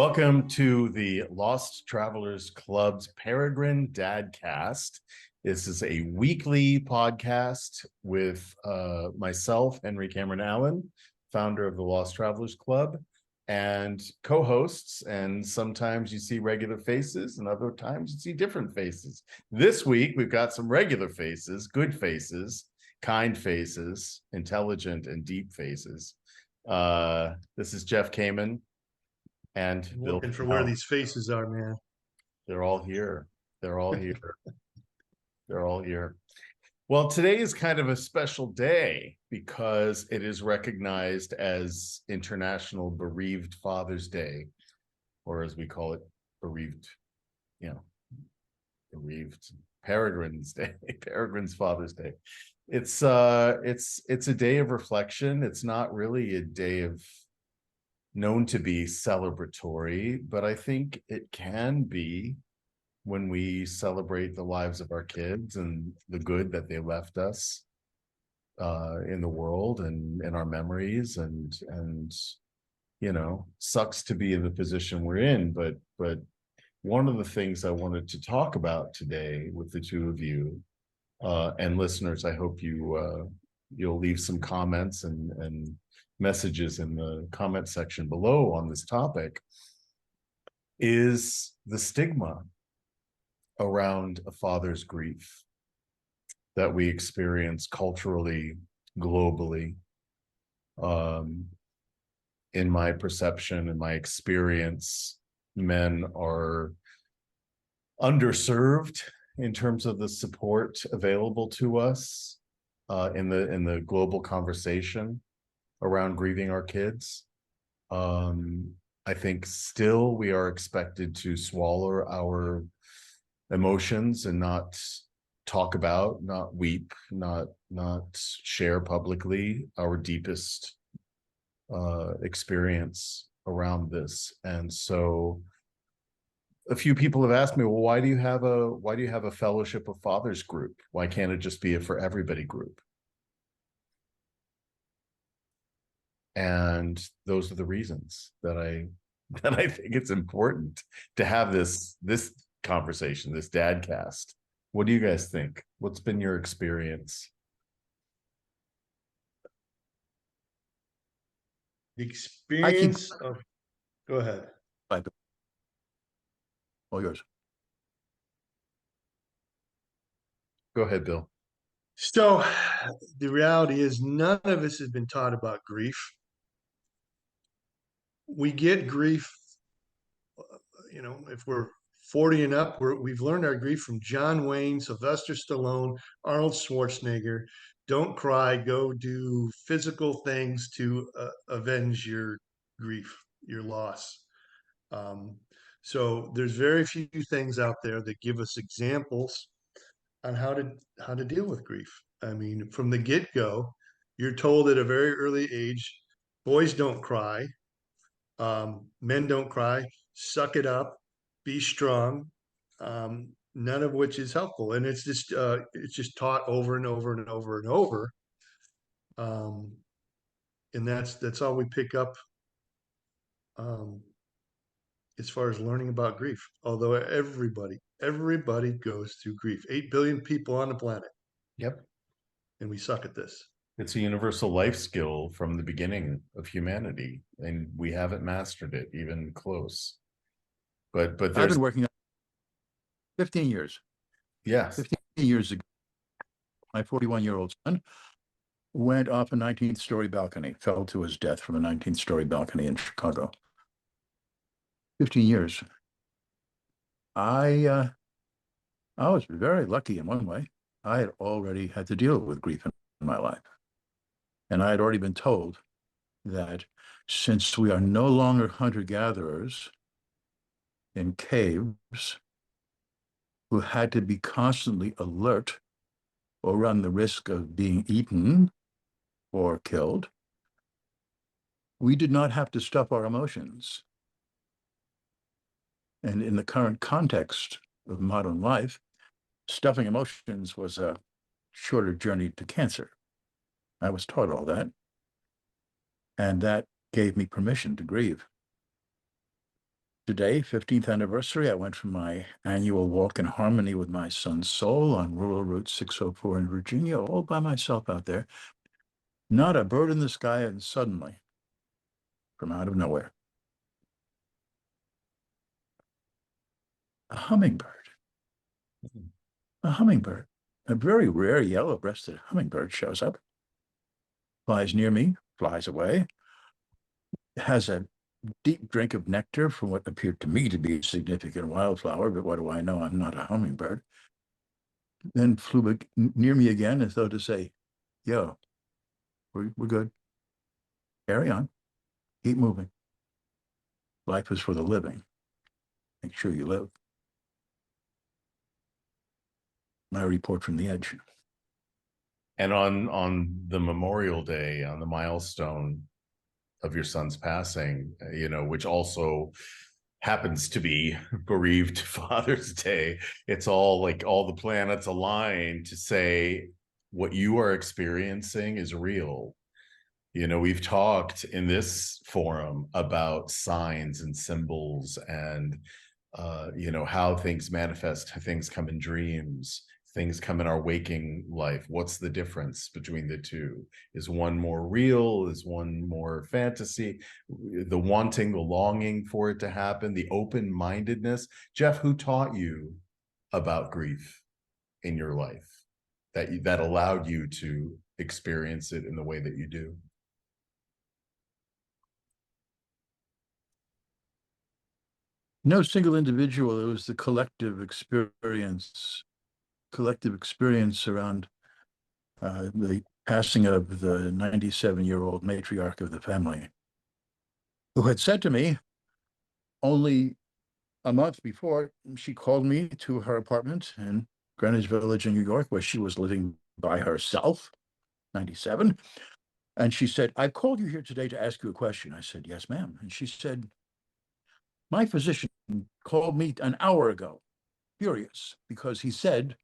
Welcome to the Lost Travelers Club's Peregrine DadCast. This is a weekly podcast with myself, Henry Cameron Allen, founder of the Lost Travelers Club, and co-hosts. And sometimes you see regular faces, and other times you see different faces. This week, we've got some regular faces, good faces, kind faces, intelligent and deep faces. This is Jeff Kamen. And looking for where these faces are, man. They're all here. They're all here. They're all here. Well, today is kind of a special day because it is recognized as International Bereaved Father's Day, or as we call it, bereaved Peregrine's Day, Peregrine's Father's Day. It's a day of reflection. It's not really a day of known to be celebratory, but I think it can be when we celebrate the lives of our kids and the good that they left us in the world and in our memories, and sucks to be in the position we're in, but one of the things I wanted to talk about today with the two of you and listeners, I hope you'll leave some comments and messages in the comment section below on this topic, is the stigma around a father's grief that we experience culturally, globally. In my perception and my experience, men are underserved in terms of the support available to us in the global conversation around grieving our kids. I think still we are expected to swallow our emotions and not talk about, not weep, not share publicly our deepest experience around this. And so a few people have asked me, well, why do you have a Fellowship of Fathers group? Why can't it just be a for everybody group? And those are the reasons that I think it's important to have this conversation, this dadcast. What do you guys think? What's been your experience? The experience of, go ahead. All yours. Go ahead, Bill. So the reality is none of us has been taught about grief. We get grief, if we're 40 and up, we've learned our grief from John Wayne, Sylvester Stallone, Arnold Schwarzenegger. Don't cry, go do physical things to avenge your grief, your loss. So there's very few things out there that give us examples on how to deal with grief. I mean, from the get-go, you're told at a very early age, boys don't cry, men don't cry, suck it up, be strong, none of which is helpful. And it's just taught over and over and over and over. And that's all we pick up as far as learning about grief. Although everybody goes through grief. 8 billion people on the planet. Yep. And we suck at this. It's a universal life skill from the beginning of humanity, and we haven't mastered it even close. But I've been working on 15 years. Yes. 15 years ago, my 41-year-old son went off a 19th story balcony, fell to his death from a 19th story balcony in Chicago. 15 years. I was very lucky in one way. I had already had to deal with grief in my life. And I had already been told that since we are no longer hunter-gatherers in caves who had to be constantly alert or run the risk of being eaten or killed, we did not have to stuff our emotions. And in the current context of modern life, stuffing emotions was a shorter journey to cancer. I was taught all that. And that gave me permission to grieve. Today, 15th anniversary, I went for my annual walk in harmony with my son's soul on rural Route 604 in Virginia, all by myself out there. Not a bird in the sky, and suddenly, from out of nowhere, a hummingbird, a hummingbird, a very rare yellow-breasted hummingbird shows up, flies near me, flies away, has a deep drink of nectar from what appeared to me to be a significant wildflower, but what do I know? I'm not a hummingbird. Then flew near me again as though to say, yo, we're good. Carry on. Keep moving. Life is for the living. Make sure you live. My report from the edge. And on the Memorial Day, on the milestone of your son's passing, which also happens to be bereaved Father's Day, it's all like all the planets align to say what you are experiencing is real. We've talked in this forum about signs and symbols and how things manifest, how things come in dreams, things come in our waking life. What's the difference between the two? Is one more real? Is one more fantasy? The wanting, the longing for it to happen, the open-mindedness. Jeff, who taught you about grief in your life that allowed you to experience it in the way that you do? No single individual. It was the collective experience around the passing of the 97-year-old matriarch of the family, who had said to me only a month before, she called me to her apartment in Greenwich Village in New York, where she was living by herself, 97. And she said, I've called you here today to ask you a question. I said, yes, ma'am. And she said, my physician called me an hour ago, furious, because he said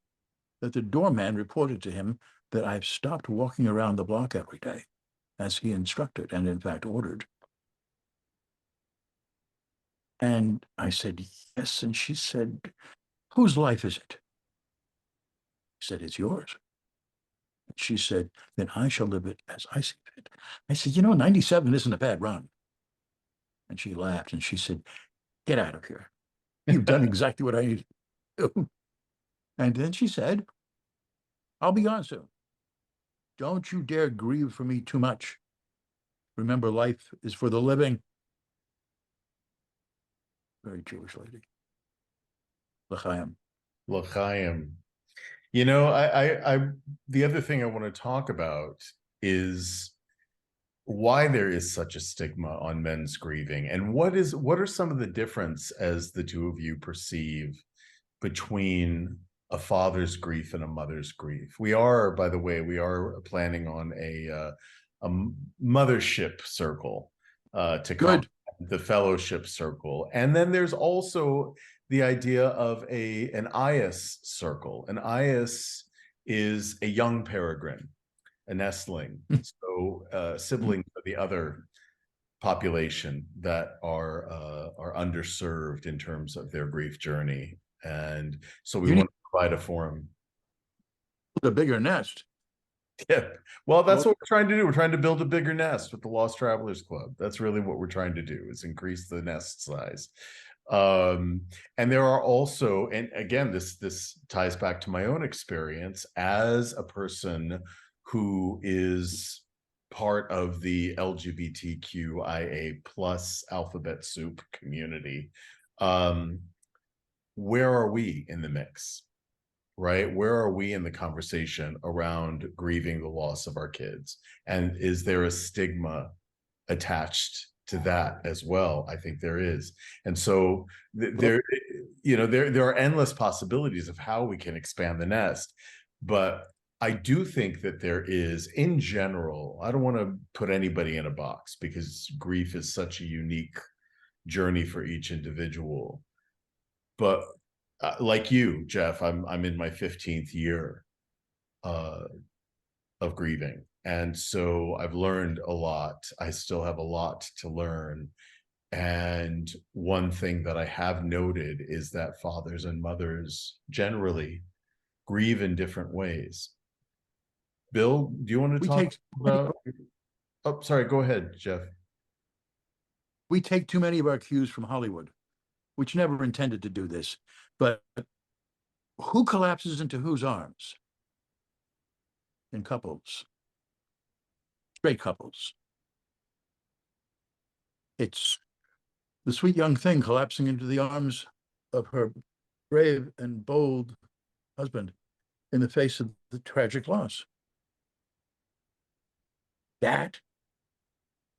that the doorman reported to him that I've stopped walking around the block every day, as he instructed and in fact ordered. And I said, yes. And she said, whose life is it? I said, it's yours. She said, then I shall live it as I see fit. I said, 97 isn't a bad run. And she laughed and she said, get out of here. You've done exactly what I need to do. And then she said, I'll be gone soon. Don't you dare grieve for me too much. Remember, life is for the living. Very Jewish lady. L'chaim. L'chaim. I the other thing I want to talk about is why there is such a stigma on men's grieving, and what are some of the difference as the two of you perceive between a father's grief and a mother's grief. We are, by the way, planning on a mothership circle to come, the fellowship circle, and then there's also the idea of an IS circle. An IS is a young peregrine, a nestling, so siblings of the other population that are underserved in terms of their grief journey. And so we want to provide a forum. A bigger nest. Yeah. Well, that's what we're trying to do. We're trying to build a bigger nest with the Lost Travelers Club. That's really what we're trying to do, is increase the nest size. And there are also, and again, this ties back to my own experience as a person who is part of the LGBTQIA plus alphabet soup community. Where are we in the mix, right? Where are we in the conversation around grieving the loss of our kids? And is there a stigma attached to that as well? I think there is. And so there are endless possibilities of how we can expand the nest. But I do think that there is, in general, I don't want to put anybody in a box because grief is such a unique journey for each individual. But like you, Jeff, I'm in my 15th year of grieving. And so I've learned a lot. I still have a lot to learn. And one thing that I have noted is that fathers and mothers generally grieve in different ways. Bill, do you want to We talk take about? Oh, sorry, go ahead, Jeff. we take too many of our cues from Hollywood, which never intended to do this. But who collapses into whose arms? In couples, straight couples. It's the sweet young thing collapsing into the arms of her brave and bold husband in the face of the tragic loss. That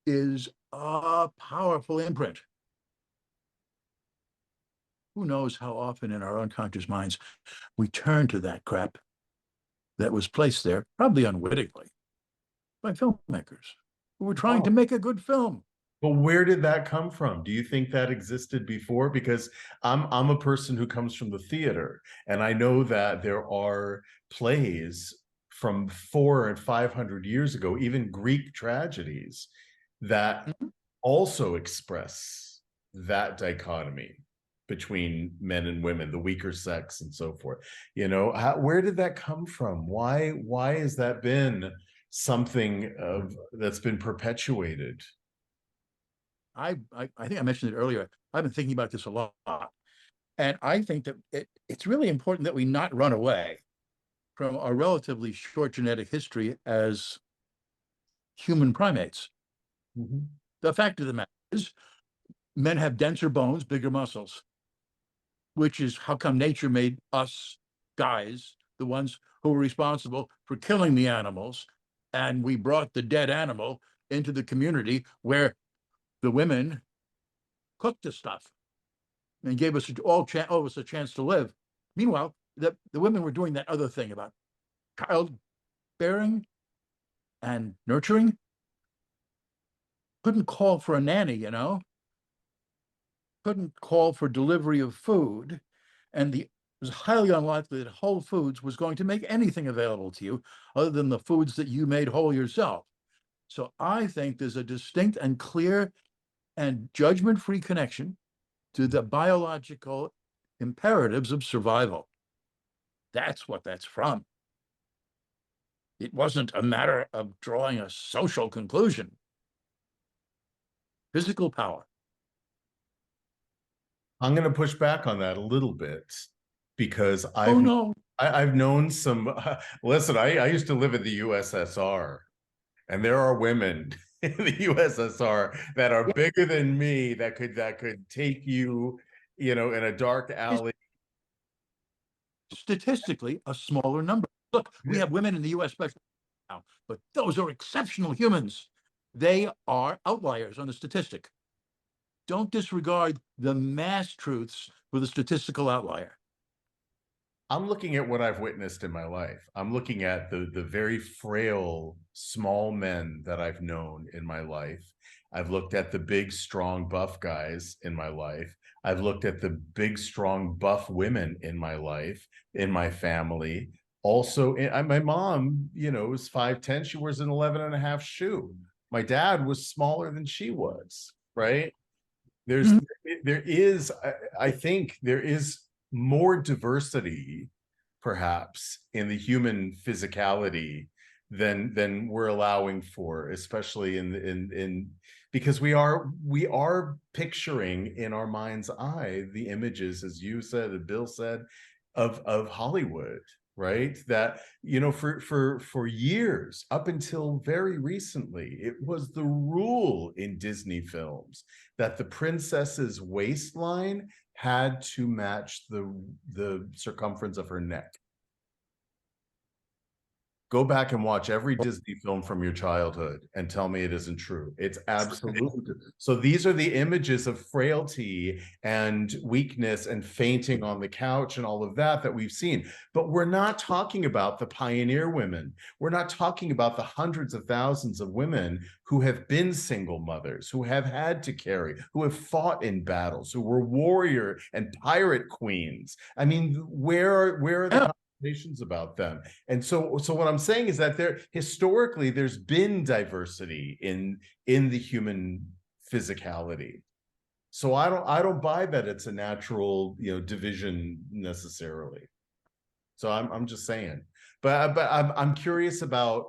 is a powerful imprint. Who knows how often in our unconscious minds we turn to that crap that was placed there, probably unwittingly, by filmmakers who were trying to make a good film. But where did that come from? Do you think that existed before? Because I'm a person who comes from the theater, and I know that there are plays from 400 and 500 years ago, even Greek tragedies, that also express that dichotomy between men and women, the weaker sex and so forth. You know, where did that come from? Why has that been something that's been perpetuated? I think I mentioned it earlier. I've been thinking about this a lot. And I think that it's really important that we not run away from our relatively short genetic history as human primates. Mm-hmm. The fact of the matter is, men have denser bones, bigger muscles, which is how come nature made us guys the ones who were responsible for killing the animals. And we brought the dead animal into the community where the women cooked the stuff and gave us all of us a chance to live. Meanwhile, the women were doing that other thing about childbearing and nurturing. Couldn't call for a nanny, you know. Couldn't call for delivery of food. And it was highly unlikely that Whole Foods was going to make anything available to you other than the foods that you made whole yourself. So I think there's a distinct and clear and judgment-free connection to the biological imperatives of survival. That's what that's from. It wasn't a matter of drawing a social conclusion. Physical power. I'm going to push back on that a little bit because Oh no. I've known some. Listen, I used to live in the USSR, and there are women in the USSR that are bigger than me that could take you, you know, in a dark alley. Statistically, a smaller number. Look, we have women in the U.S. especially now, but those are exceptional humans. They are outliers on the statistic. Don't disregard the mass truths for the statistical outlier. I'm looking at what I've witnessed in my life. I'm looking at the very frail, small men that I've known in my life. I've looked at the big, strong, buff guys in my life. I've looked at the big, strong, buff women in my life, in my family. Also, my mom, you know, was 5'10". She wears an 11.5 shoe. My dad was smaller than she was, right? There is, I think there is more diversity perhaps in the human physicality than we're allowing for, especially in because we are picturing in our mind's eye the images, as you said and Bill said, of Hollywood, right? That, you know, for years up until very recently, it was the rule in Disney films that the princess's waistline had to match the circumference of her neck. Go back and watch every Disney film from your childhood and tell me it isn't true. It's absolutely true. So these are the images of frailty and weakness and fainting on the couch and all of that we've seen. But we're not talking about the pioneer women. We're not talking about the hundreds of thousands of women who have been single mothers, who have had to carry, who have fought in battles, who were warrior and pirate queens. I mean, where are the about them? And so what I'm saying is that historically there's been diversity in the human physicality. So I don't buy that it's a natural, division necessarily. So I'm just saying, but I'm curious about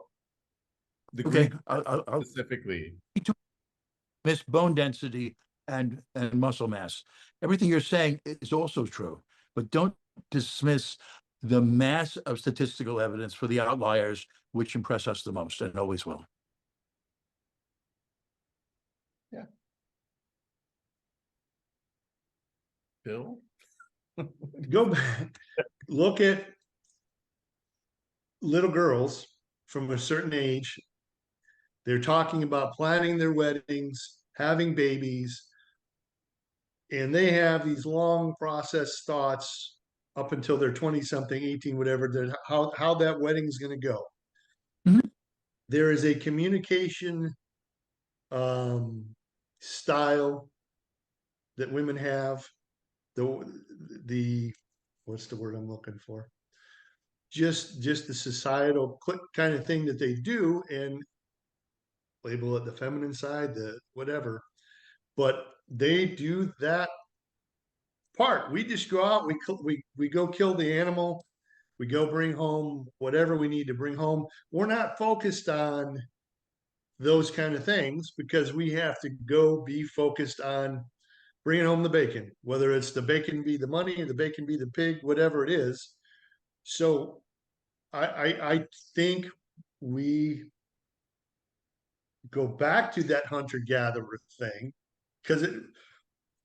the Okay, Greek I'll specifically. miss bone density and muscle mass. Everything you're saying is also true, but don't dismiss the mass of statistical evidence for the outliers, which impress us the most and always will. Yeah. Bill? Go back, look at little girls from a certain age. They're talking about planning their weddings, having babies, and they have these long process thoughts up until they're 20 something, 18, whatever, how that wedding is going to go. Mhm. There is a communication style that women have. The what's the word I'm looking for? Just the societal kind of thing that they do, and label it the feminine side, the whatever. But they do that part. We just go out, we go kill the animal, we go bring home whatever we need to bring home. We're not focused on those kind of things because we have to go be focused on bringing home the bacon, whether it's the bacon be the money or the bacon be the pig, whatever it is. So I think we go back to that hunter gatherer thing because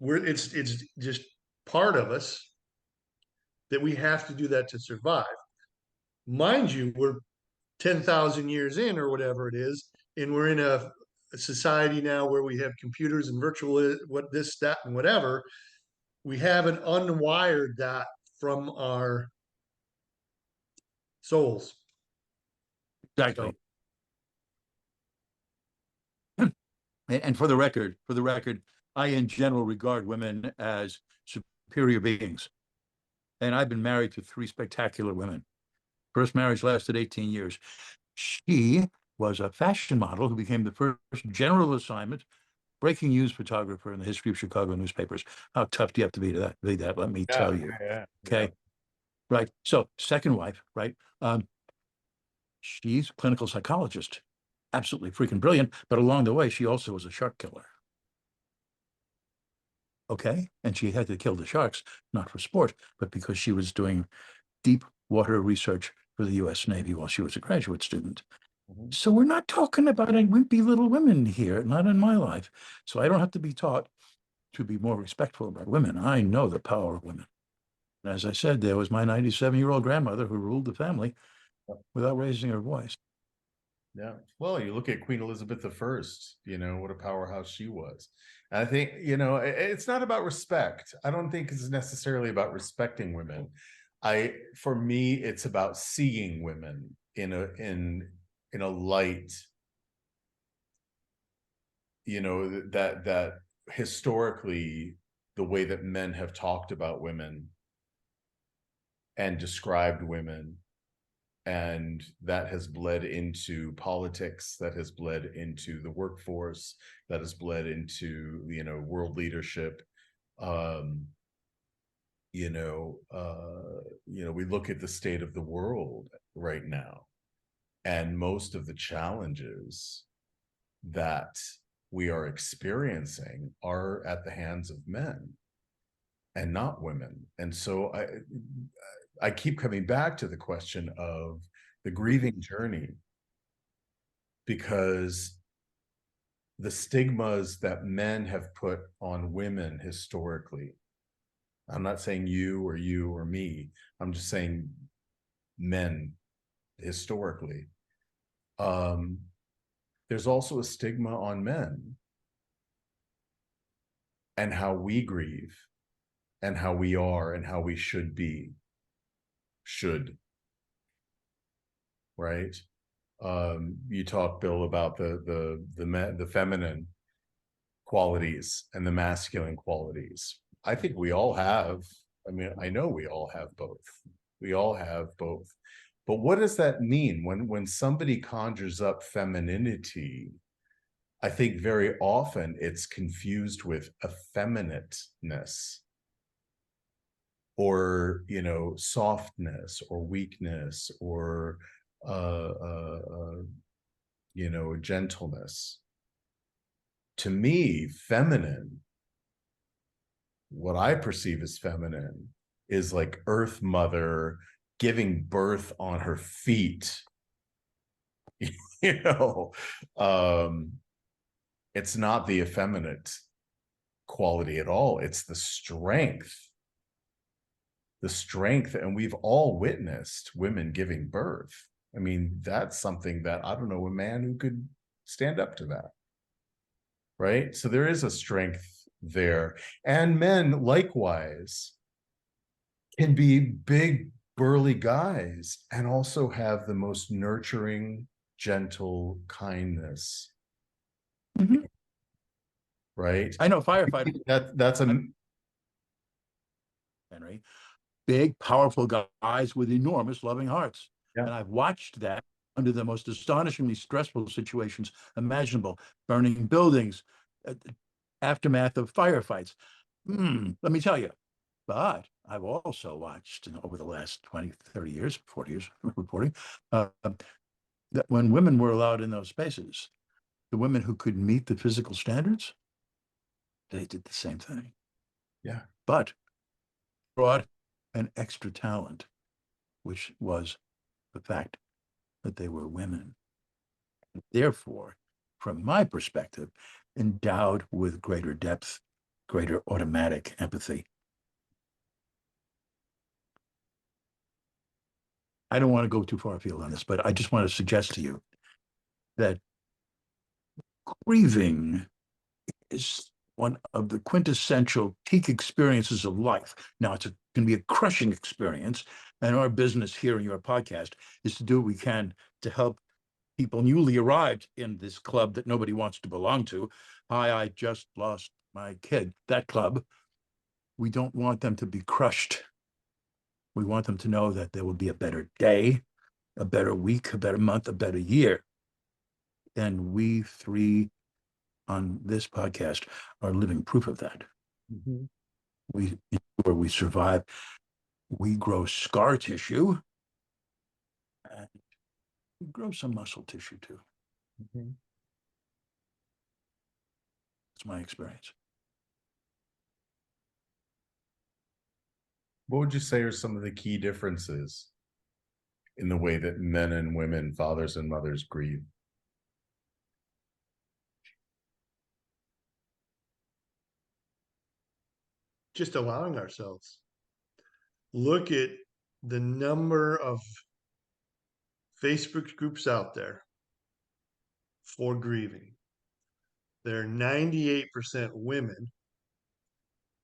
it's just part of us that we have to do that to survive. Mind you, we're 10,000 years in or whatever it is, and we're in a society now where we have computers and virtual what this, that, and whatever. We haven't unwired that from our souls. Exactly. So, and for the record, I in general regard women as superior beings. And I've been married to 3 spectacular women. First marriage lasted 18 years. She was a fashion model who became the first general assignment breaking news photographer in the history of Chicago newspapers. How tough do you have to be to be that? Let me tell you. Yeah. Okay. Right. So second wife, right? She's a clinical psychologist, absolutely freaking brilliant. But along the way, she also was a shark killer. Okay. And she had to kill the sharks, not for sport, but because she was doing deep water research for the US Navy while she was a graduate student. Mhm. So we're not talking about a wimpy little women here, not in my life. So I don't have to be taught to be more respectful about women. I know the power of women. And as I said, there was my 97-year-old grandmother who ruled the family without raising her voice. Yeah. Well, you look at Queen Elizabeth I, what a powerhouse she was. And I think, it's not about respect. I don't think it's necessarily about respecting women. For me, it's about seeing women in a light, that historically the way that men have talked about women and described women, and that has bled into politics, that has bled into the workforce, that has bled into world leadership. We look at the state of the world right now, and most of the challenges that we are experiencing are at the hands of men and not women. And so I keep coming back to the question of the grieving journey, because the stigmas that men have put on women historically, I'm not saying you or me, I'm just saying men historically, there's also a stigma on men and how we grieve and how we are and how we should be. Right? You talk, Bill, about the feminine qualities and the masculine qualities. I think we all have. I mean, I know we all have both. We all have both. But what does that mean when somebody conjures up femininity? I think very often it's confused with effeminateness or, softness or weakness or, gentleness. To me, feminine, what I perceive as feminine, is like Earth Mother giving birth on her feet. you know, um, it's not the effeminate quality at all. It's the strength. The strength, and we've all witnessed women giving birth. I mean, that's something that I don't know a man who could stand up to that. Right? So there is a strength there. And men likewise can be big, burly guys and also have the most nurturing, gentle kindness. Mhm. Right? I know firefighters, That's a Henry, big, powerful guys with enormous loving hearts. Yeah. And I've watched that under the most astonishingly stressful situations imaginable, burning buildings, aftermath of firefights. Let me tell you. But I've also watched over the last 20, 30 years, 40 years reporting, that when women were allowed in those spaces, the women who could meet the physical standards, they did the same thing. Yeah. But brought an extra talent, which was the fact that they were women. Therefore, from my perspective, endowed with greater depth, greater automatic empathy. I don't want to go too far afield on this, but I just want to suggest to you that grieving is one of the quintessential peak experiences of life. Now, it's going to be a crushing experience, and our business here in your podcast is to do what we can to help people newly arrived in this club that nobody wants to belong to. Hi, I just lost my kid. That club. We don't want them to be crushed. We want them to know that there will be a better day, a better week, a better month, a better year. And we three on this podcast are living proof of that. Mm-hmm. We survive, we grow scar tissue, and we grow some muscle tissue too. Mm-hmm. It's my experience. What would you say are some of the key differences in the way that men and women, fathers and mothers, grieve? Just allowing ourselves. Look at the number of Facebook groups out there for grieving. There are 98% women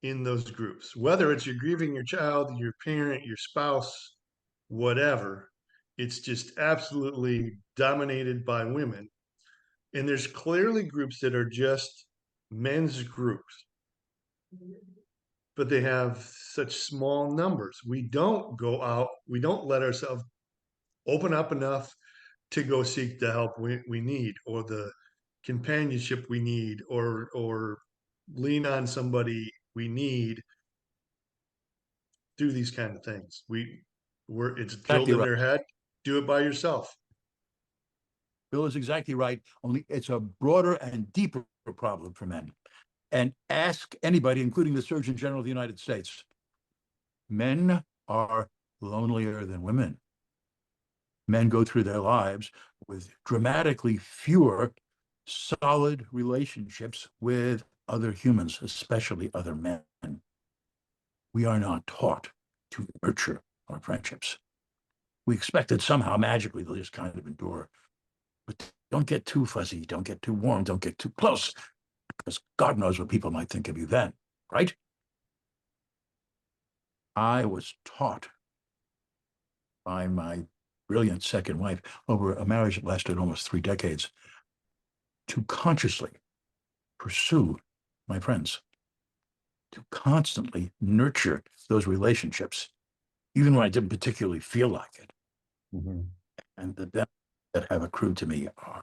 in those groups, whether it's you're grieving your child, your parent, your spouse, whatever. It's just absolutely dominated by women. And there's clearly groups that are just men's groups, but they have such small numbers. We don't go out, we don't let ourselves open up enough to go seek the help we need, or the companionship we need, or lean on somebody we need through these kind of things. It's drilled Exactly in right. their head. Do it by yourself. Bill is exactly right. Only it's a broader and deeper problem for men. And ask anybody, including the Surgeon General of the United States. Men are lonelier than women. Men go through their lives with dramatically fewer solid relationships with other humans, especially other men. We are not taught to nurture our friendships. We expect that somehow magically they'll just kind of endure. But don't get too fuzzy, don't get too warm, don't get too close, because God knows what people might think of you then, right? I was taught by my brilliant second wife over a marriage that lasted almost 3 decades to consciously pursue my friends, to constantly nurture those relationships, even when I didn't particularly feel like it. Mm-hmm. And the benefits that have accrued to me are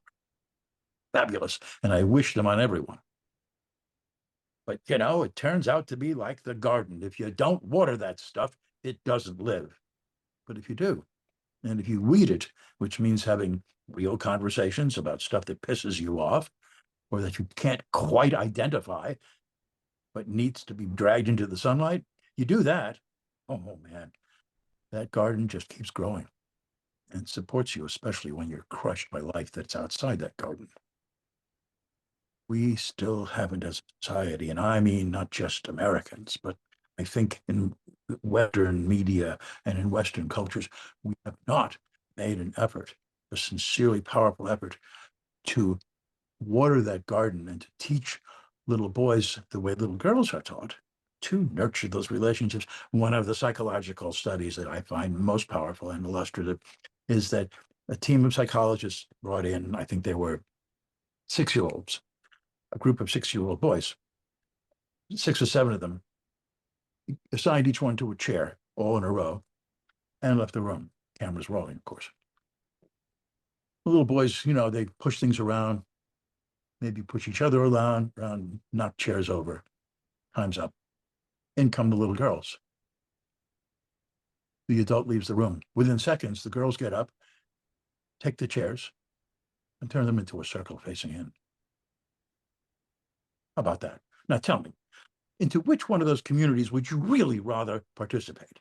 fabulous, and I wish them on everyone. But, you know, it turns out to be like the garden. If you don't water that stuff, it doesn't live. But if you do, and if you weed it, which means having real conversations about stuff that pisses you off or that you can't quite identify, but needs to be dragged into the sunlight, you do that, oh man, that garden just keeps growing and supports you, especially when you're crushed by life that's outside that garden. We still haven't as a society, and I mean not just Americans, but I think in Western media and in Western cultures, we have not made an effort, a sincerely powerful effort, to water that garden and to teach little boys the way little girls are taught, to nurture those relationships. One of the psychological studies that I find most powerful and illustrative is that a team of psychologists brought in, I think they were 6-year-olds, a group of 6-year-old boys, 6 or 7 of them, assigned each one to a chair, all in a row, and left the room. Cameras rolling, of course. The little boys, you know, they push things around, maybe push each other around, knock chairs over. Time's up. In come the little girls. The adult leaves the room. Within seconds, the girls get up, take the chairs, and turn them into a circle facing in. How about that? Now tell me, into which one of those communities would you really rather participate?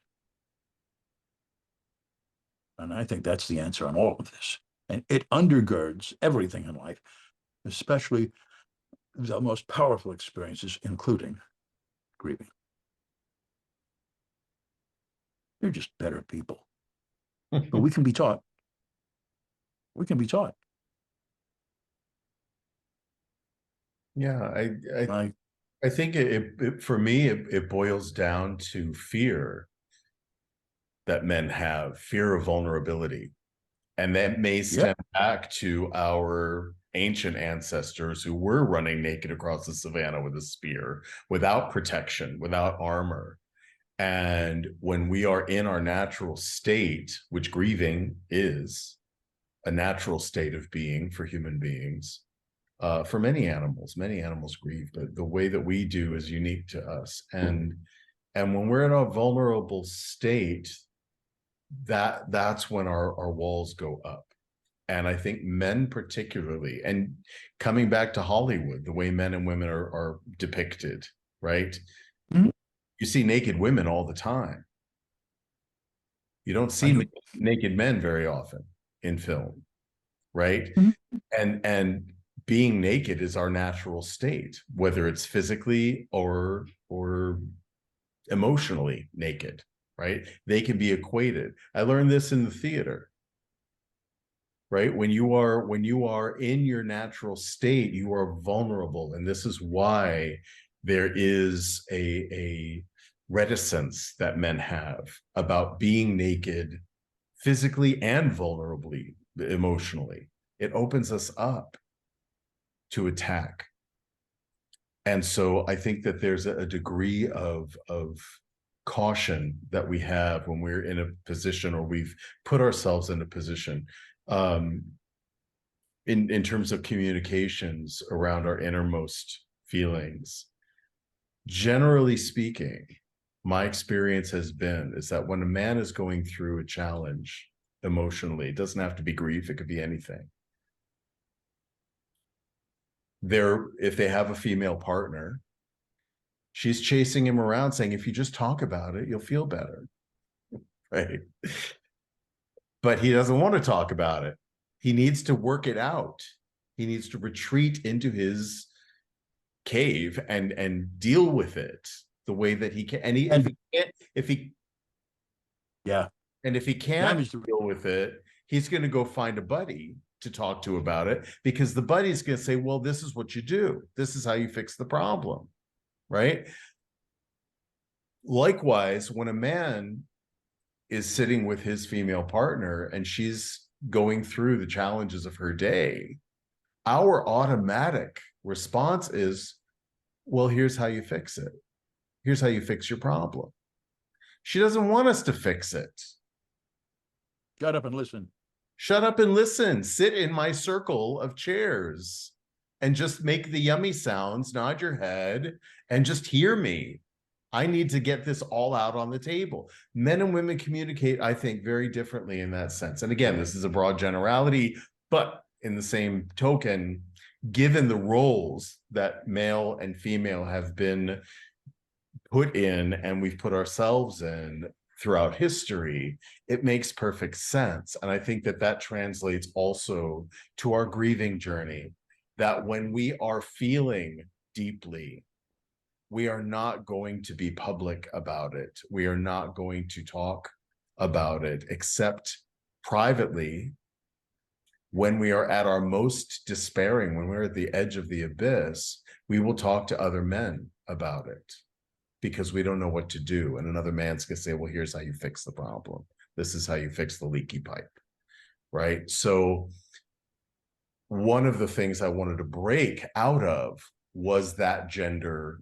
And I think that's the answer on all of this. And it undergirds everything in life, especially the most powerful experiences, including grieving. They're just better people. But we can be taught. We can be taught. Yeah, I think it for me, it boils down to fear that men have, fear of vulnerability. And that may stem back to our ancient ancestors who were running naked across the savannah with a spear, without protection, without armor. And when we are in our natural state, which grieving is a natural state of being for human beings, for many animals grieve, but the way that we do is unique to us. And when we're in a vulnerable state, that's when our walls go up. And I think men particularly, and coming back to Hollywood, the way men and women are depicted, right? Mm-hmm. You see naked women all the time. You don't see naked men very often in film, right? Mm-hmm. And being naked is our natural state, whether it's physically or emotionally naked, right? They can be equated. I learned this in the theater, right? When you are in your natural state, you are vulnerable. And this is why there is a reticence that men have about being naked physically and vulnerably, emotionally. It opens us up to attack. And so I think that there's a degree of caution that we have when we're in a position, or we've put ourselves in a position, in terms of communications around our innermost feelings. Generally speaking, my experience has been is that when a man is going through a challenge emotionally, it doesn't have to be grief, it could be anything. If they have a female partner, she's chasing him around saying, if you just talk about it, you'll feel better, right? But he doesn't want to talk about it. He needs to work it out. He needs to retreat into his cave and deal with it the way that he can. And if he can't deal with it, he's going to go find a buddy to talk to about it, because the buddy's going to say, well, this is what you do. This is how you fix the problem, right? Likewise, when a man is sitting with his female partner and she's going through the challenges of her day, our automatic response is, well, here's how you fix it. Here's how you fix your problem. She doesn't want us to fix it. Shut up and listen. Shut up and listen. Sit in my circle of chairs. and just make the yummy sounds, nod your head, and just hear me. I need to get this all out on the table. Men and women communicate, I think, very differently in that sense. And again, this is a broad generality, but in the same token, given the roles that male and female have been put in and we've put ourselves in throughout history, it makes perfect sense. And I think that that translates also to our grieving journey, that when we are feeling deeply, we are not going to be public about it. We are not going to talk about it, except privately. When we are at our most despairing, when we're at the edge of the abyss, we will talk to other men about it because we don't know what to do. And another man's gonna say, well, here's how you fix the problem. This is how you fix the leaky pipe, right? So one of the things I wanted to break out of was that gender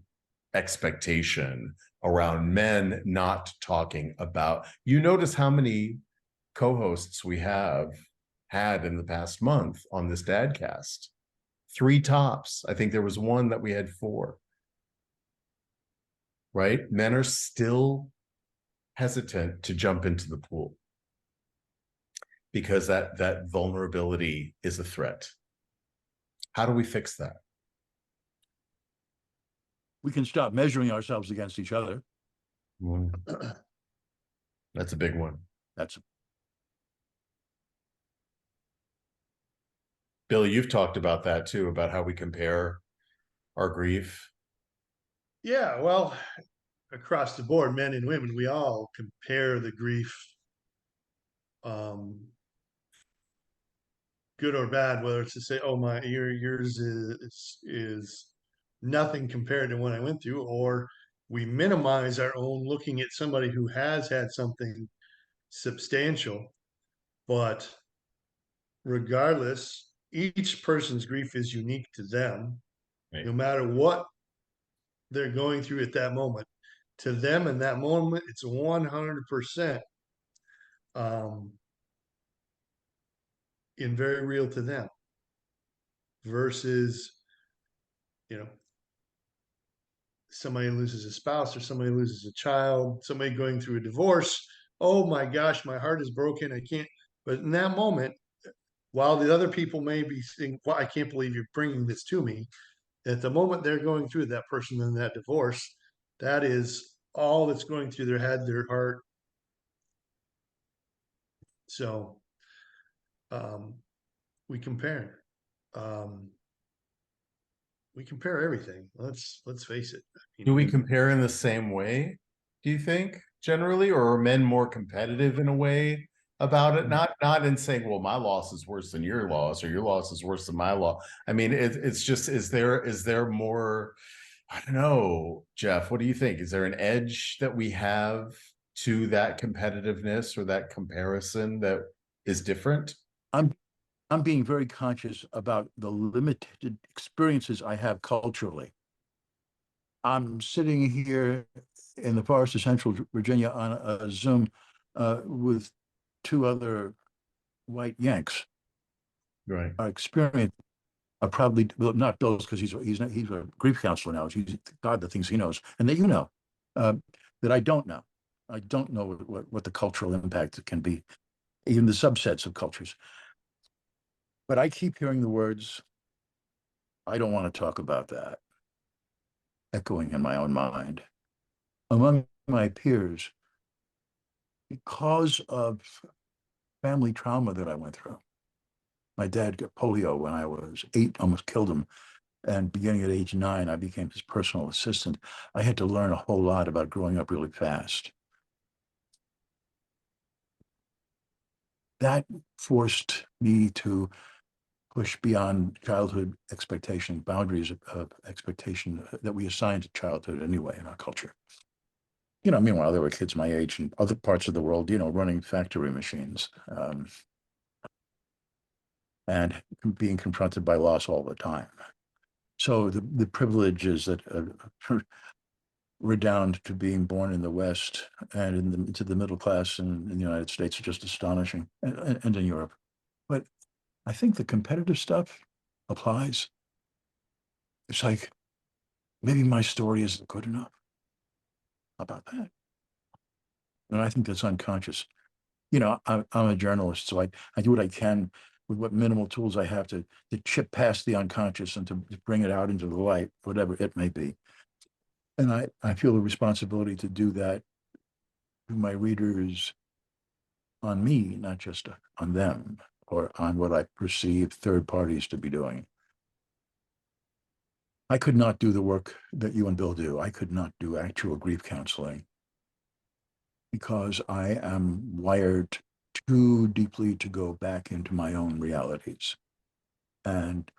expectation around men not talking about. You notice how many co-hosts we have had in the past month on this DadCast. 3 tops. I think there was one that we had 4. Right? Men are still hesitant to jump into the pool because that vulnerability is a threat. How do we fix that? We can stop measuring ourselves against each other. That's a big one. That's Bill, you've talked about that too, about how we compare our grief. Yeah, well, across the board, men and women, we all compare the grief, good or bad, whether it's to say, oh, yours is nothing compared to what I went through, or we minimize our own looking at somebody who has had something substantial. But regardless, each person's grief is unique to them, Right. no matter what they're going through at that moment. To them in that moment, it's 100% in very real to them versus, somebody loses a spouse or somebody loses a child, somebody going through a divorce. Oh my gosh, my heart is broken. I can't. But in that moment, while the other people may be saying, well, I can't believe you're bringing this to me. At the moment they're going through, that person in that divorce, that is all that's going through their head, their heart. So we compare. We compare everything. Let's face it. Do we compare in the same way, do you think, generally, or are men more competitive in a way about it? Not in saying, well, my loss is worse than your loss, or your loss is worse than my loss. I mean, it's just, is there more, I don't know, Jeff, what do you think? Is there an edge that we have to that competitiveness or that comparison that is different? I'm being very conscious about the limited experiences I have culturally. I'm sitting here in the forest of Central Virginia on a Zoom with 2 other white Yanks. Right. Our experience are probably, well, not Bill's, because he's a grief counselor now. He's God, the things he knows, and that that I don't know. I don't know what the cultural impact can be, even the subsets of cultures. But I keep hearing the words, I don't want to talk about that, echoing in my own mind. Among my peers, because of family trauma that I went through. My dad got polio when I was 8, almost killed him. And beginning at age 9, I became his personal assistant. I had to learn a whole lot about growing up really fast. That forced me to push beyond childhood expectation, boundaries of expectation that we assign to childhood anyway in our culture. Meanwhile, there were kids my age in other parts of the world, running factory machines and being confronted by loss all the time. So the privileges that redound to being born in the West and into the middle class in the United States are just astonishing, and in Europe. But I think the competitive stuff applies. it's like, maybe my story isn't good enough. How about that? And I think that's unconscious. You know, I'm a journalist, so I do what I can with what minimal tools I have to chip past the unconscious and to bring it out into the light, whatever it may be. And I feel the responsibility to do that to my readers on me, not just on them or on what I perceive third parties to be doing. I could not do the work that you and Bill do. I could not do actual grief counseling because I am wired too deeply to go back into my own realities. And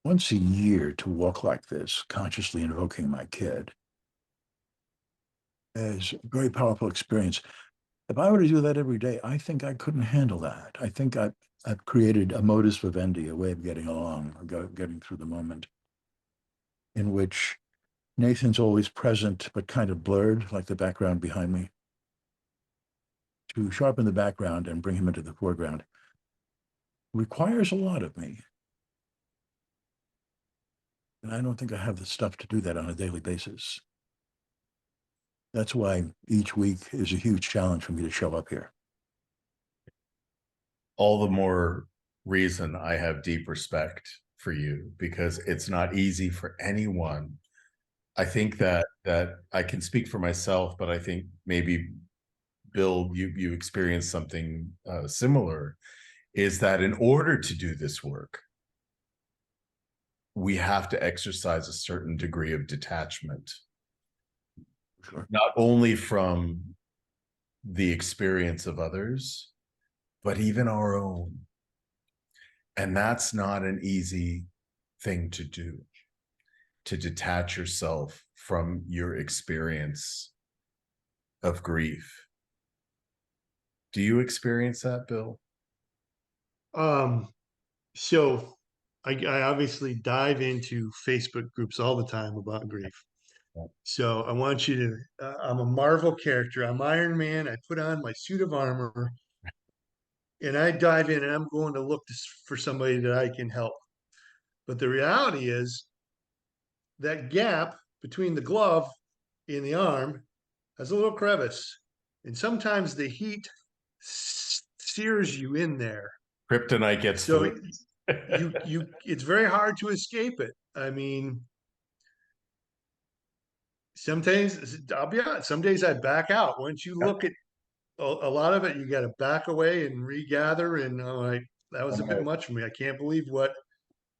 once a year to walk like this, consciously invoking my kid, is a very powerful experience. If I were to do that every day, I think I couldn't handle that. I think I've created a modus vivendi, a way of getting along, getting through the moment, in which Nathan's always present, but kind of blurred, like the background behind me. To sharpen the background and bring him into the foreground requires a lot of me. And I don't think I have the stuff to do that on a daily basis. That's why each week is a huge challenge for me to show up here. All the more reason I have deep respect for you, because it's not easy for anyone. I think that I can speak for myself, but I think maybe Bill, you experienced something similar, is that in order to do this work, we have to exercise a certain degree of detachment, Sure. not only from the experience of others, but even our own. And that's not an easy thing to do, to detach yourself from your experience of grief. Do you experience that, Bill? So I obviously dive into Facebook groups all the time about grief. So I want you to, I'm a Marvel character. I'm Iron Man. I put on my suit of armor and I dive in and I'm going to look for somebody that I can help. But the reality is that gap between the glove and the arm has a little crevice. And sometimes the heat sears you in there. Kryptonite gets So through. it's very hard to escape it. I mean, sometimes I'll be honest, some days I back out. Once you look at a lot of it, you got to back away and regather. And I'm like, that was a bit much for me. I can't believe what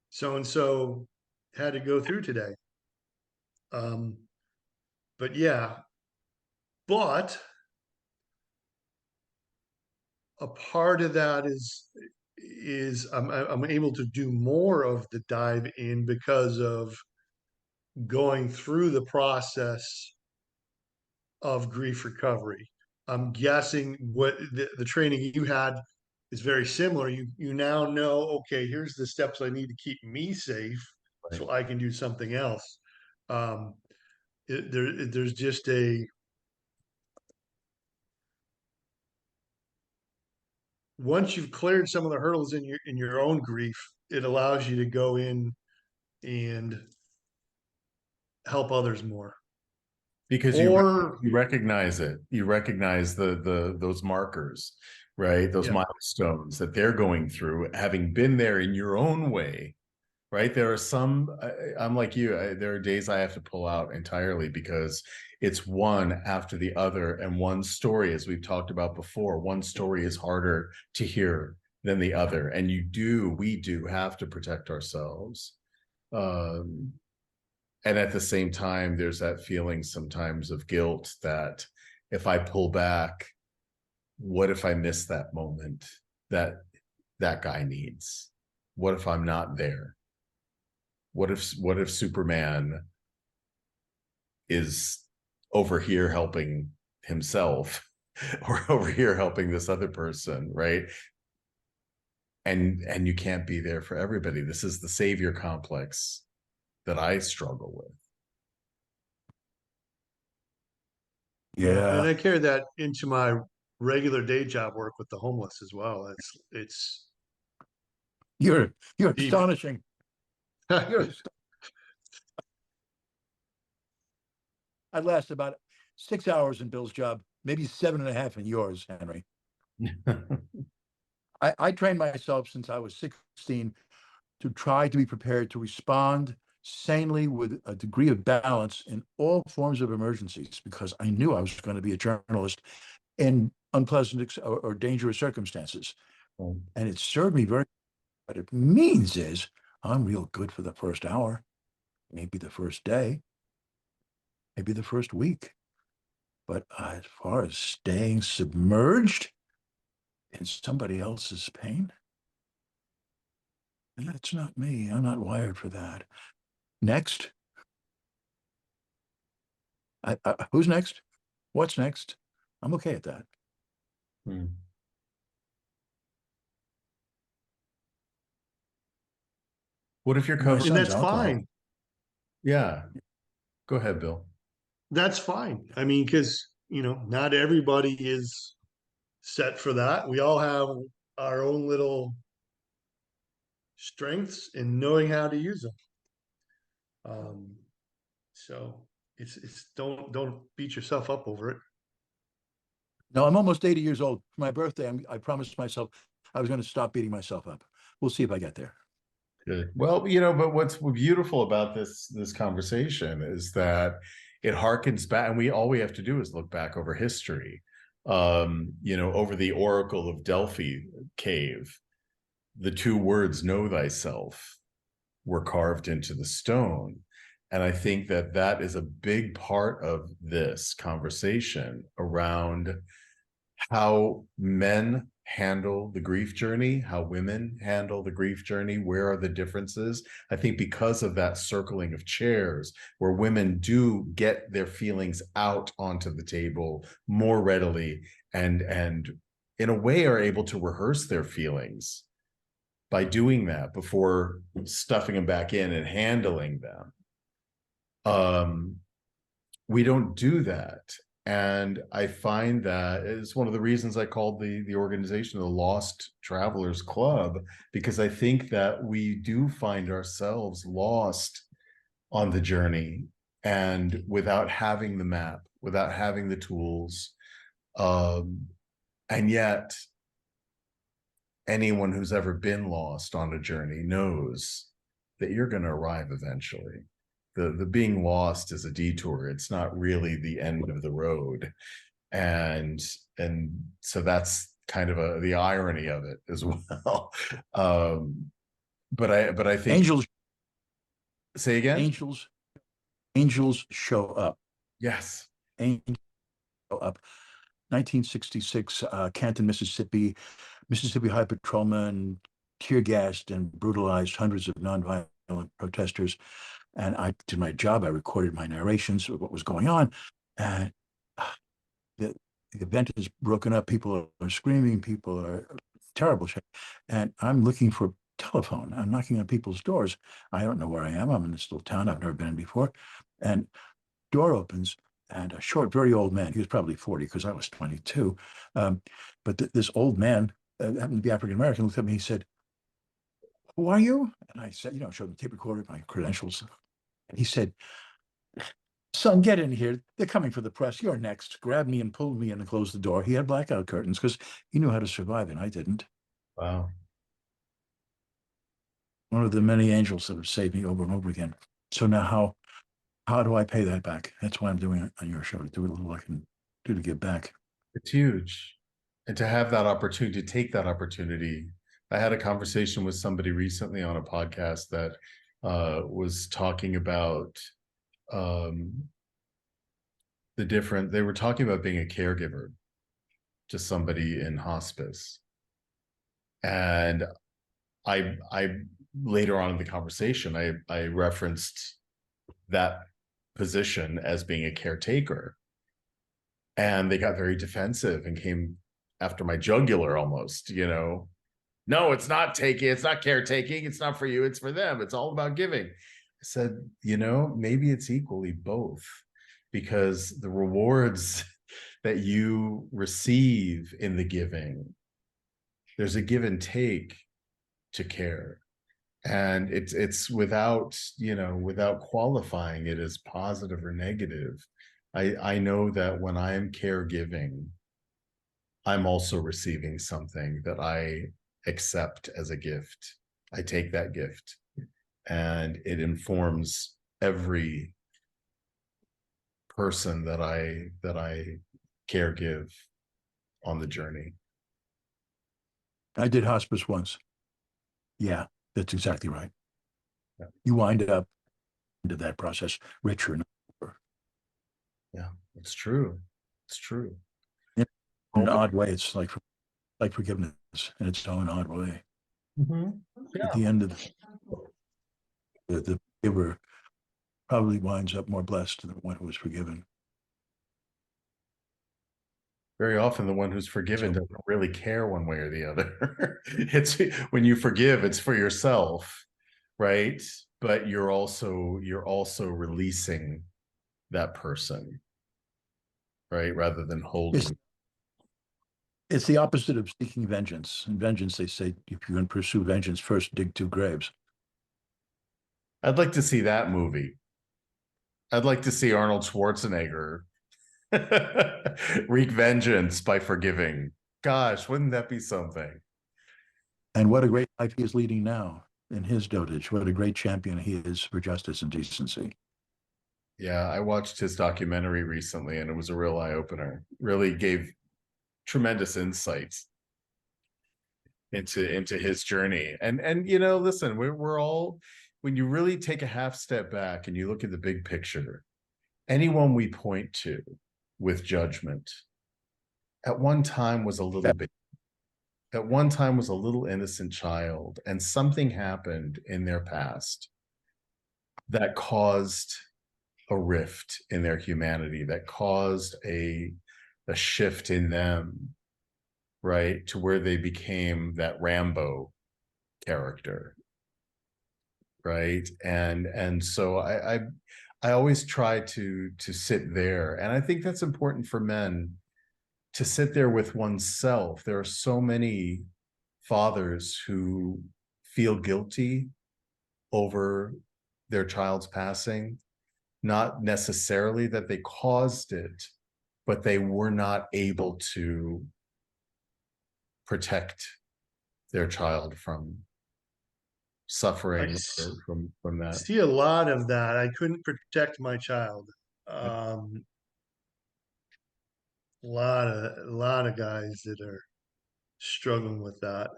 so and so had to go through today. Um, but yeah, but a part of that is I'm able to do more of the dive in because of going through the process of grief recovery. I'm guessing what the training you had is very similar. You now know, okay, here's the steps I need to keep me safe Right. so I can do something else. There's just once you've cleared some of the hurdles in your own grief, it allows you to go in and help others more. Because Or you recognize it, you recognize the those markers, right? Those yeah, milestones that they're going through, having been there in your own way, right? There are some, I'm like you, there are days I have to pull out entirely because it's one after the other, and one story, as we've talked about before, one story is harder to hear than the other, and we do have to protect ourselves. And at the same time, there's that feeling sometimes of guilt that if I pull back, what if I miss that moment that that guy needs? What if I'm not there? What if Superman is over here helping himself or over here helping this other person, right? And you can't be there for everybody. This is the savior complex that I struggle with. yeah, and Yeah. I carry that into my regular day job work with the homeless as well. It's You're deep. astonishing. You're, I last about 6 hours in Bill's job, maybe 7.5 in yours, Henry. I trained myself since I was 16 to try to be prepared to respond sanely with a degree of balance in all forms of emergencies, because I knew I was going to be a journalist in unpleasant or dangerous circumstances. And it served me very. What it means is I'm real good for the first hour, maybe the first day, maybe the first week. But as far as staying submerged in somebody else's pain, that's not me. I'm not wired for that. Next. Who's next? What's next? I'm okay at that. Hmm. What if you're My covered? And son's that's alcohol. fine. Yeah. Go ahead, Bill. That's fine. I mean, because, not everybody is set for that. We all have our own little strengths in knowing how to use them. So it's don't beat yourself up over it. No, I'm almost 80 years old. For my birthday, I promised myself I was going to stop beating myself up. We'll see if I get there. Good. Well, but what's beautiful about this conversation is that it harkens back, and all we have to do is look back over history. Over the Oracle of Delphi cave, the two words "know thyself" were carved into the stone. And I think that is a big part of this conversation around how men handle the grief journey, how women handle the grief journey, where are the differences? I think because of that circling of chairs, where women do get their feelings out onto the table more readily and in a way are able to rehearse their feelings by doing that before stuffing them back in and handling them. We don't do that. And I find that it's one of the reasons I called the organization the Lost Travelers Club, because I think that we do find ourselves lost on the journey and without having the map, without having the tools. And yet anyone who's ever been lost on a journey knows that you're going to arrive eventually. The being lost is a detour. It's not really the end of the road. And so that's kind of the irony of it as well. But I think Angels. Say again. Angels show up. Yes. Angels show up. 1966, Canton, Mississippi High Patrolman tear gassed and brutalized hundreds of nonviolent protesters. And I did my job. I recorded my narrations of what was going on. And the event is broken up. People are screaming. People are terrible shape. And I'm looking for telephone. I'm knocking on people's doors. I don't know where I am. I'm in this little town I've never been in before. And door opens, and a short, very old man, he was probably 40 because I was 22. But this old man, happened to be African-American, looked at me, he said, "Who are you?" And I said, showed the tape recorder, my credentials. And he said, "Son, get in here. They're coming for the press. You're next." Grabbed me and pulled me in and closed the door. He had blackout curtains because he knew how to survive, and I didn't. Wow. One of the many angels that have saved me over and over again. So now how do I pay that back? That's why I'm doing it on your show, to do a little I can do to give back. It's huge. And to have that opportunity, to take that opportunity. I had a conversation with somebody recently on a podcast that was talking about they were talking about being a caregiver to somebody in hospice. And I later on in the conversation, I referenced that position as being a caretaker. And they got very defensive and came after my jugular almost, No, it's not taking, it's not caretaking, it's not for you, it's for them. It's all about giving. I said, maybe it's equally both, because the rewards that you receive in the giving, there's a give and take to care. And it's without, without qualifying it as positive or negative. I know that when I am caregiving, I'm also receiving something that I accept as a gift. I take that gift, and it informs every person that I care give on the journey. I did hospice once. Yeah, that's exactly right. Yeah. You wind up into that process richer. Yeah, it's true. It's true. In an odd way, it's like forgiveness in its own odd way. Mhm. At the end of the giver probably winds up more blessed than the one who was forgiven. Very often the one who's forgiven So- doesn't really care one way or the other. It's when you forgive, it's for yourself, right? But you're also releasing that person, right? Rather than holding. It's the opposite of seeking vengeance. In vengeance, they say, if you're going to pursue vengeance, first dig 2 graves. I'd like to see that movie. I'd like to see Arnold Schwarzenegger wreak vengeance by forgiving. Gosh, wouldn't that be something? And what a great life he is leading now in his dotage. What a great champion he is for justice and decency. Yeah, I watched his documentary recently, and it was a real eye-opener. Really gave tremendous insights into his journey. And listen, we're all, when you really take a half step back and you look at the big picture, anyone we point to with judgment at one time was a little bit, at one time was a little innocent child, and something happened in their past that caused a rift in their humanity, that caused a shift in them, right, to where they became that Rambo character, right? And so I always try to sit there, and I think that's important for men, to sit there with oneself. There are so many fathers who feel guilty over their child's passing, not necessarily that they caused it, but they were not able to protect their child from suffering from that. See a lot of that. I couldn't protect my child. A lot of guys that are struggling with that.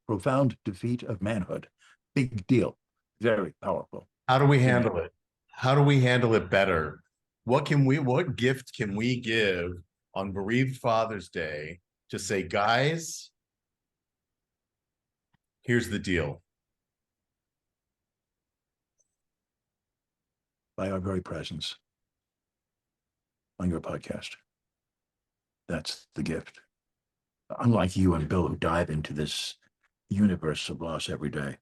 Profound defeat of manhood. Big deal. Very powerful. How do we handle it? How do we handle it better? What gift can we give on bereaved Father's Day to say, guys, here's the deal. By our very presence on your podcast. That's the gift. Unlike you and Bill, who dive into this universe of loss every day,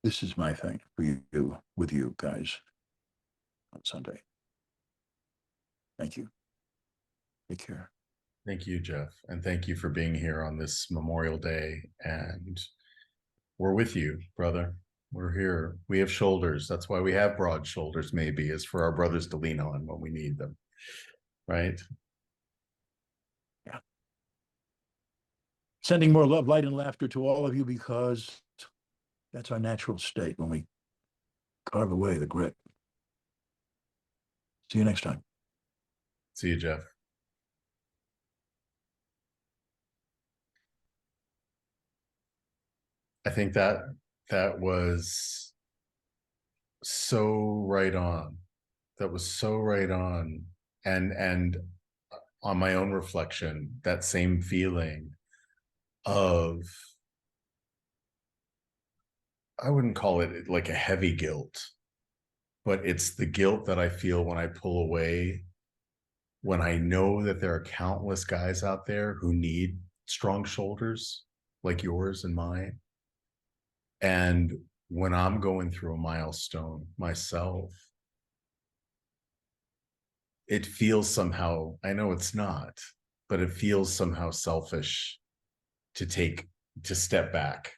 this is my thing for you, with you guys on Sunday. Thank you. Take care. Thank you, Jeff. And thank you for being here on this Memorial Day. And we're with you, brother. We're here. We have shoulders. That's why we have broad shoulders, maybe, is for our brothers to lean on when we need them. Right? Yeah. Sending more love, light, and laughter to all of you, because that's our natural state when we carve away the grit. See you next time. See you, Jeff. I think that was so right on. That was so right on. And on my own reflection, that same feeling of, I wouldn't call it like a heavy guilt, but it's the guilt that I feel when I pull away, when I know that there are countless guys out there who need strong shoulders like yours and mine. And when I'm going through a milestone myself, it feels somehow, I know it's not, but it feels somehow selfish to take to step back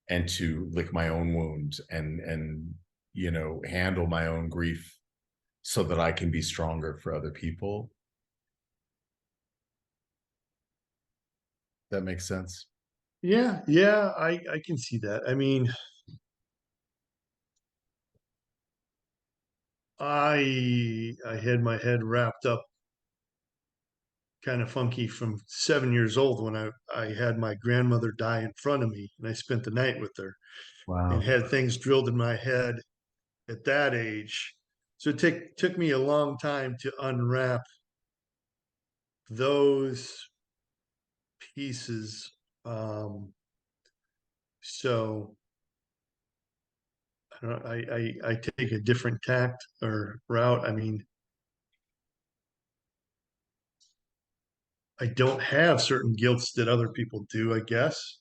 and to lick my own wounds and you know, handle my own grief so that I can be stronger for other people. That makes sense. Yeah, I can see that. I mean, I had my head wrapped up kind of funky from 7 years old when I had my grandmother die in front of me, and I spent the night with her and Wow. had things drilled in my head at that age. So it took me a long time to unwrap those pieces. So I, don't, I take a different tact or route. I mean, I don't have certain guilts that other people do, I guess.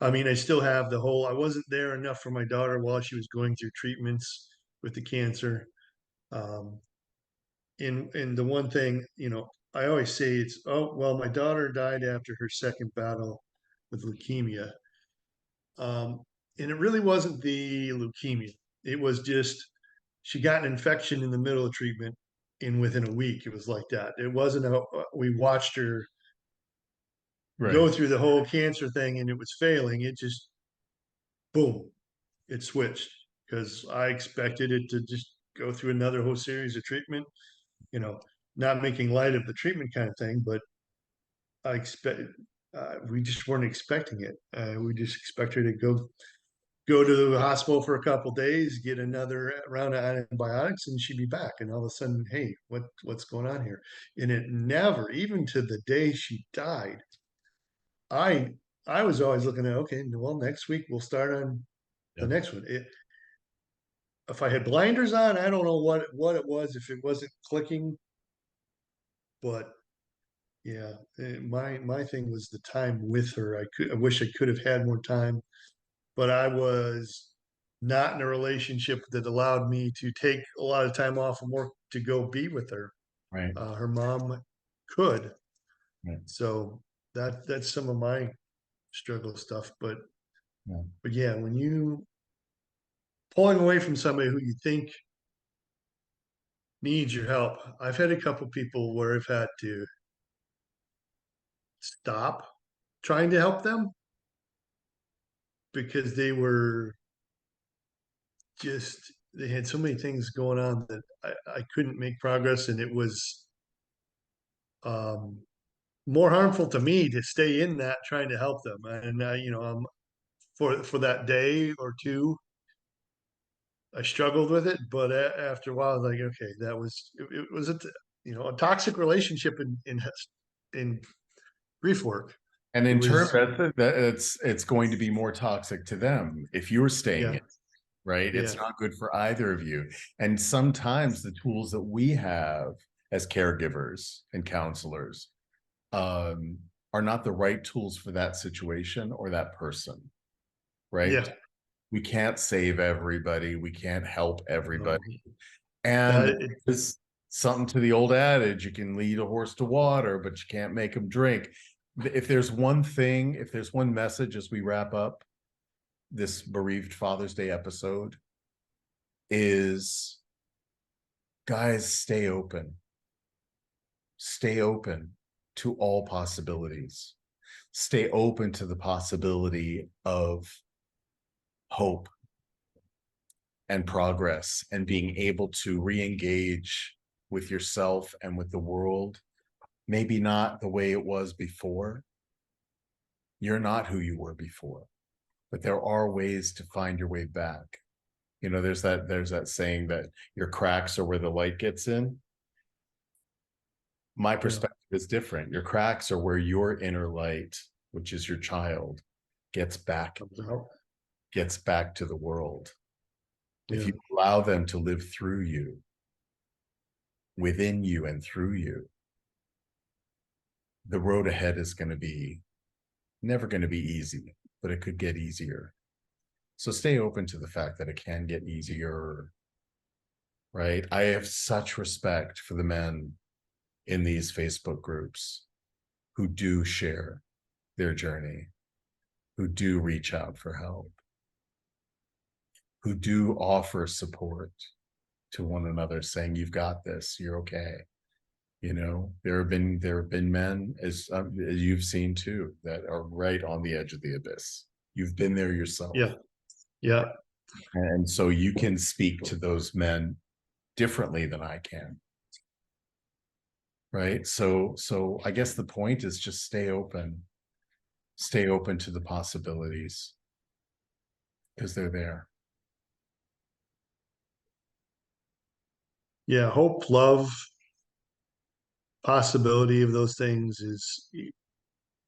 I mean, I still have the whole, I wasn't there enough for my daughter while she was going through treatments with the cancer. Um, and the one thing, you know, I always say it's, oh, well, my daughter died after her second battle with leukemia. Um, and it really wasn't the leukemia. It was just, she got an infection in the middle of treatment, and within a week, it was like that. It wasn't we watched her Right. go through the whole cancer thing and it was failing. It just, boom, it switched because I expected it to just go through another whole series of treatment, you know, not making light of the treatment kind of thing, but I expect we just weren't expecting it. We just expect her to go to the hospital for a couple of days, get another round of antibiotics, and she'd be back. And all of a sudden, hey, what's going on here? And it never, even to the day she died, I I was always looking at, okay, well, next week we'll start on the Yep. next one. If I had blinders on, I don't know what it was, if it wasn't clicking, but yeah, my thing was the time with her. I wish I could have had more time, but I was not in a relationship that allowed me to take a lot of time off from work to go be with her. Right. Her mom could, Right. so that's some of my struggle stuff. But Yeah. but yeah, when you pulling away from somebody who you think needs your help, I've had a couple people where I've had to stop trying to help them because they had so many things going on that I couldn't make progress, and it was um, more harmful to me to stay in that trying to help them. And for that day or two, I struggled with it, but after a while, I was like, okay, it was a toxic relationship in grief work. And It in turn, was it's going to be more toxic to them if you're staying yeah, in, right? yeah, It's not good for either of you. And sometimes the tools that we have as caregivers and counselors um, are not the right tools for that situation or that person, right? yeah. We can't save everybody. We can't help No, everybody. And that it, there's something to the old adage, you can lead a horse to water, but you can't make him drink. If there's one thing, if there's one message as we wrap up this bereaved Father's Day episode, is guys, stay open to all possibilities, stay open to the possibility of hope and progress and being able to re-engage with yourself and with the world. Maybe not the way it was before. You're not who you were before, but there are ways to find your way back. You know, there's that saying that your cracks are where the light gets in. My yeah, perspective is different. Your cracks are where your inner light, which is your child, gets back comes out. to the world. If Yeah, you allow them to live through you, within you and through you, the road ahead is going to be never going to be easy, but it could get easier. So stay open to the fact that it can get easier, right? I have such respect for the men in these Facebook groups who do share their journey. who do reach out for help, who do offer support to one another, saying, you've got this, you're okay. You know, there have been men, as you've seen too, that are right on the edge of the abyss. You've been there yourself. Yeah. Yeah. And so you can speak to those men differently than I can. Right. So I guess the point is just stay open to the possibilities, because they're there. Yeah. Hope, love, possibility of those things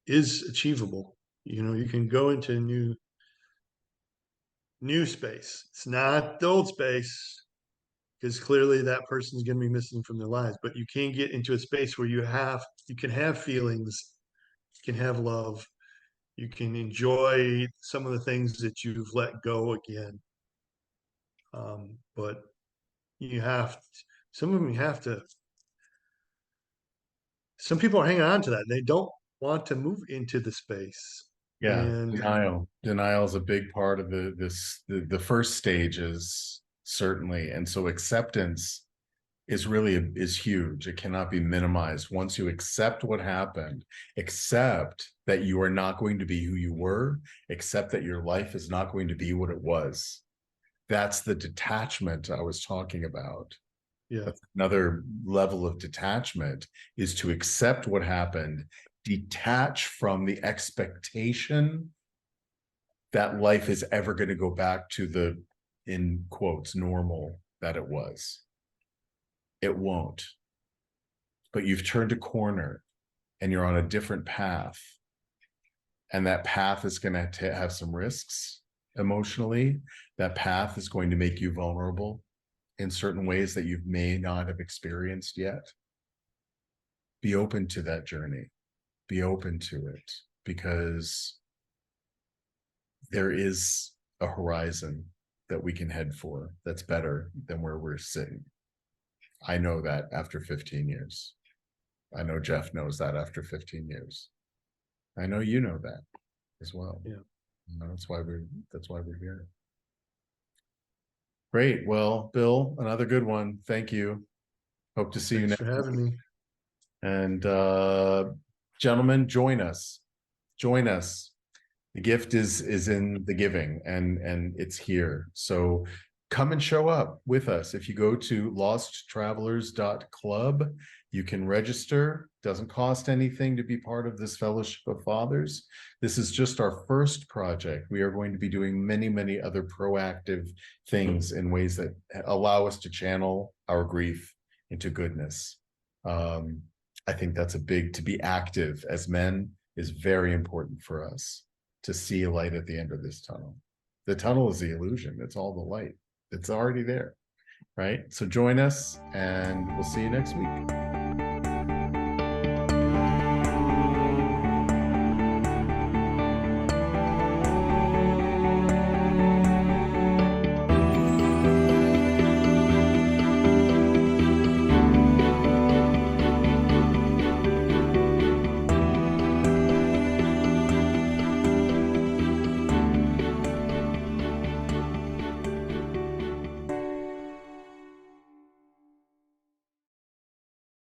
is achievable. You know, you can go into new space. It's not the old space, because clearly that person's going to be missing from their lives, but you can get into a space where you can have feelings, you can have love, you can enjoy some of the things that you've let go again. But some of them you have to, some people are hanging on to that. They don't want to move into the space. Yeah, And denial is a big part of the first stages, certainly. And so acceptance is huge. It cannot be minimized. Once you accept what happened, accept that you are not going to be who you were, accept that your life is not going to be what it was. That's the detachment I was talking about. yeah, That's another level of detachment, is to accept what happened, detach from the expectation that life is ever going to go back to the, in quotes, normal that it was. It won't. But you've turned a corner and you're on a different path. And that path is going to have some risks emotionally. That path is going to make you vulnerable in certain ways that you may not have experienced yet. Be open to that journey. Be open to it, because there is a horizon that we can head for that's better than where we're sitting. I know that after 15 years. I know Jeff knows that after 15 years. I know you know that as well. Yeah. You know, that's why we're here. Great. Well, Bill, another good one. Thank you. Hope to see you thanks next for having me. And gentlemen, join us. Join us. The gift is in the giving, and it's here. So come and show up with us. If you go to losttravelers.club, you can register. Doesn't cost anything to be part of this Fellowship of Fathers. This is just our first project. We are going to be doing many, many other proactive things in ways that allow us to channel our grief into goodness. I think that's to be active as men is very important for us, to see a light at the end of this tunnel. The tunnel is the illusion. It's all the light. It's already there, right? So join us, and we'll see you next week.